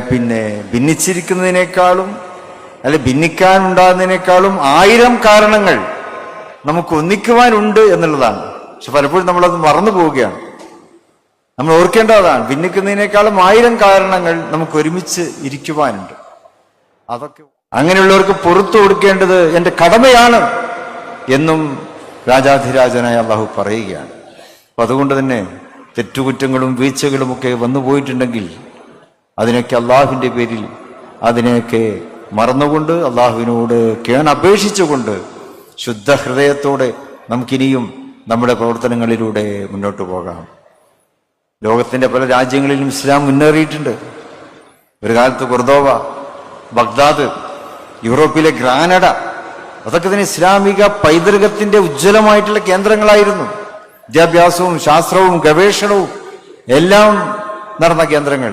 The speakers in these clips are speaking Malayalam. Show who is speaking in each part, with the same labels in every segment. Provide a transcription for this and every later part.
Speaker 1: പിന്നെ ഭിന്നിച്ചിരിക്കുന്നതിനേക്കാളും ഭിന്നിക്കാനുണ്ടാകുന്നതിനേക്കാളും 1000 കാരണങ്ങൾ നമുക്ക് ഒന്നിക്കുവാനുണ്ട് എന്നുള്ളതാണ്. പക്ഷെ പലപ്പോഴും നമ്മളത് മറന്നു പോവുകയാണ്. നമ്മൾ ഓർക്കേണ്ടതാണ്, ഭിന്നിക്കുന്നതിനേക്കാളും 1000 കാരണങ്ങൾ നമുക്ക് ഒരുമിച്ച് ഇരിക്കുവാനുണ്ട്. അതൊക്കെ അങ്ങനെയുള്ളവർക്ക് പുറത്തു കൊടുക്കേണ്ടത് എൻ്റെ കടമയാണ് എന്നും രാജാധിരാജനായ അള്ളാഹു പറയുകയാണ്. അപ്പൊ അതുകൊണ്ട് തന്നെ തെറ്റുകുറ്റങ്ങളും വീഴ്ചകളും ഒക്കെ വന്നു പോയിട്ടുണ്ടെങ്കിൽ അതിനൊക്കെ അള്ളാഹുവിൻ്റെ പേരിൽ അതിനെയൊക്കെ മറന്നുകൊണ്ട് അള്ളാഹുവിനോട് കേണപേക്ഷിച്ചുകൊണ്ട് ശുദ്ധ ഹൃദയത്തോടെ നമുക്കിനിയും നമ്മുടെ പ്രവർത്തനങ്ങളിലൂടെ മുന്നോട്ട് പോകാം. ലോകത്തിൻ്റെ പല രാജ്യങ്ങളിലും ഇസ്ലാം മുന്നേറിയിട്ടുണ്ട്. ഒരു കാലത്ത് കൊർദോവ, ബഗ്ദാദ്, യൂറോപ്പിലെ ഗ്രാനഡ, അതൊക്കെ തന്നെ ഇസ്ലാമിക പൈതൃകത്തിന്റെ ഉജ്ജ്വലമായിട്ടുള്ള കേന്ദ്രങ്ങളായിരുന്നു. വിദ്യാഭ്യാസവും ശാസ്ത്രവും ഗവേഷണവും എല്ലാം നടന്ന കേന്ദ്രങ്ങൾ.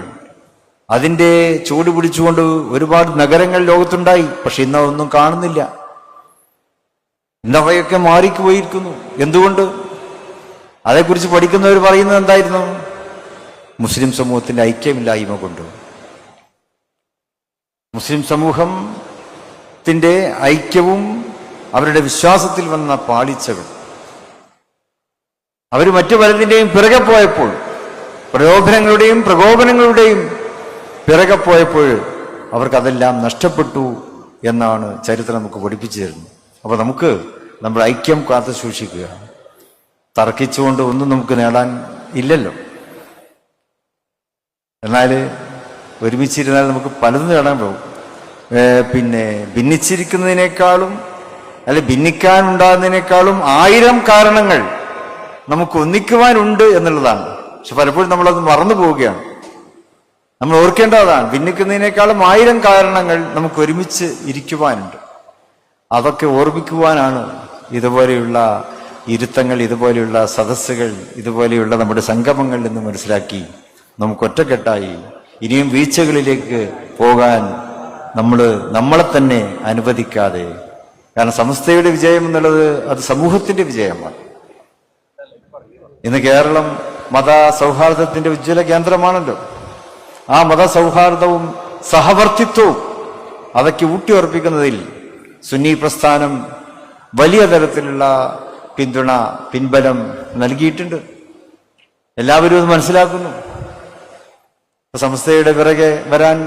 Speaker 1: അതിൻ്റെ ചൂട് പിടിച്ചുകൊണ്ട് ഒരുപാട് നഗരങ്ങൾ ലോകത്തുണ്ടായി. പക്ഷെ ഇന്നതൊന്നും കാണുന്നില്ല. ഇന്നവയൊക്കെ മാറിപ്പോയിരിക്കുന്നു. എന്തുകൊണ്ട്? അതേക്കുറിച്ച് പഠിക്കുന്നവർ പറയുന്നത് എന്തായിരുന്നു? മുസ്ലിം സമൂഹത്തിന്റെ ഐക്യമില്ലായ്മ കൊണ്ട്. മുസ്ലിം സമൂഹത്തിന്റെ ഐക്യവും അവരുടെ വിശ്വാസത്തിൽ വന്ന പാളിച്ചകൾ, അവർ മറ്റു പലതിൻ്റെയും പിറകെ പോയപ്പോൾ, പ്രലോഭനങ്ങളുടെയും പ്രകോപനങ്ങളുടെയും പിറകെ പോയപ്പോൾ അവർക്കതെല്ലാം നഷ്ടപ്പെട്ടു എന്നാണ് ചരിത്രം നമുക്ക് പഠിപ്പിച്ചു തരുന്നത്. അപ്പൊ നമുക്ക് നമ്മുടെ ഐക്യം കാത്തു സൂക്ഷിക്കുക. തർക്കിച്ചുകൊണ്ട് ഒന്നും നമുക്ക് നേടാൻ ഇല്ലല്ലോ. എന്നാൽ ഒരുമിച്ചിരുന്നാൽ നമുക്ക് പലതും നേടാൻ പോകും. പിന്നെ ഭിന്നിച്ചിരിക്കുന്നതിനേക്കാളും ഭിന്നിക്കാനുണ്ടാകുന്നതിനേക്കാളും 1000 കാരണങ്ങൾ നമുക്ക് ഒന്നിക്കുവാനുണ്ട് എന്നുള്ളതാണ്. പക്ഷെ പലപ്പോഴും നമ്മളത് മറന്നു പോവുകയാണ്. നമ്മൾ ഓർക്കേണ്ടതാണ്, ഭിന്നിക്കുന്നതിനേക്കാളും 1000 കാരണങ്ങൾ നമുക്ക് ഒരുമിച്ച് ഇരിക്കുവാനുണ്ട്. അതൊക്കെ ഓർമ്മിക്കുവാനാണ് ഇതുപോലെയുള്ള ഇരുത്തങ്ങൾ, ഇതുപോലെയുള്ള സദസ്സുകൾ, ഇതുപോലെയുള്ള നമ്മുടെ സംഗമങ്ങൾ എന്ന് മനസ്സിലാക്കി നമുക്ക് ഒറ്റക്കെട്ടായി ഇനിയും വീഴ്ചകളിലേക്ക് പോകാൻ നമ്മളെ തന്നെ അനുവദിക്കാതെ, കാരണം സമസ്തയുടെ വിജയം എന്നുള്ളത് അത് സമൂഹത്തിന്റെ വിജയമാണ്. ഇന്ന് കേരളം മത സൗഹാർദ്ദത്തിന്റെ ഉജ്ജ്വല കേന്ദ്രമാണല്ലോ. ആ മതസൗഹാർദ്ദവും സഹവർത്തിത്വവും അതൊക്കെ ഊട്ടിയുറപ്പിക്കുന്നതിൽ സുന്നി പ്രസ്ഥാനം വലിയ തരത്തിലുള്ള പിൻബലം നൽകിയിട്ടുണ്ട്. എല്ലാവരും അത് മനസ്സിലാക്കുന്നു. സംസ്ഥയുടെ പിറകെ വരാൻ,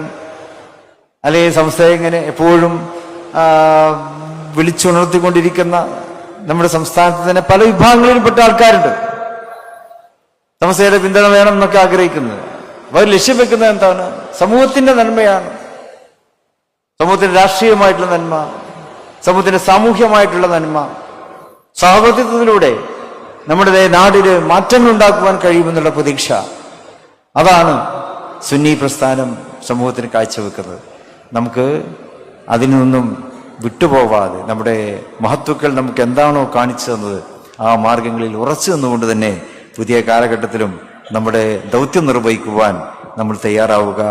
Speaker 1: അല്ലെങ്കിൽ സംസ്ഥയെ ഇങ്ങനെ എപ്പോഴും വിളിച്ചുണർത്തിക്കൊണ്ടിരിക്കുന്ന നമ്മുടെ സംസ്ഥാനത്ത് തന്നെ പല വിഭാഗങ്ങളിൽപ്പെട്ട ആൾക്കാരുണ്ട്. സംസ്ഥയുടെ പിന്തുണ വേണം എന്നൊക്കെ ആഗ്രഹിക്കുന്നത്. അവർ ലക്ഷ്യം വെക്കുന്നത് എന്താണ്? സമൂഹത്തിന്റെ നന്മയാണ്. സമൂഹത്തിന്റെ രാഷ്ട്രീയമായിട്ടുള്ള നന്മ, സമൂഹത്തിന്റെ സാമൂഹ്യമായിട്ടുള്ള നന്മ, സഹവർത്തിത്വത്തിലൂടെ നമ്മുടെ നാടിന് മാറ്റങ്ങൾ ഉണ്ടാക്കുവാൻ കഴിയുമെന്നുള്ള പ്രതീക്ഷ, അതാണ് സുന്നി പ്രസ്ഥാനം സമൂഹത്തിന് കാഴ്ചവെക്കുന്നത്. നമുക്ക് അതിൽ നിന്നും വിട്ടുപോവാതെ നമ്മുടെ മഹത്വക്കൾ നമുക്ക് എന്താണോ കാണിച്ചു തന്നത് ആ മാർഗങ്ങളിൽ ഉറച്ചു നിന്നുകൊണ്ട് തന്നെ പുതിയ കാലഘട്ടത്തിലും നമ്മുടെ ദൗത്യം നിർവഹിക്കുവാൻ നമ്മൾ തയ്യാറാവുക.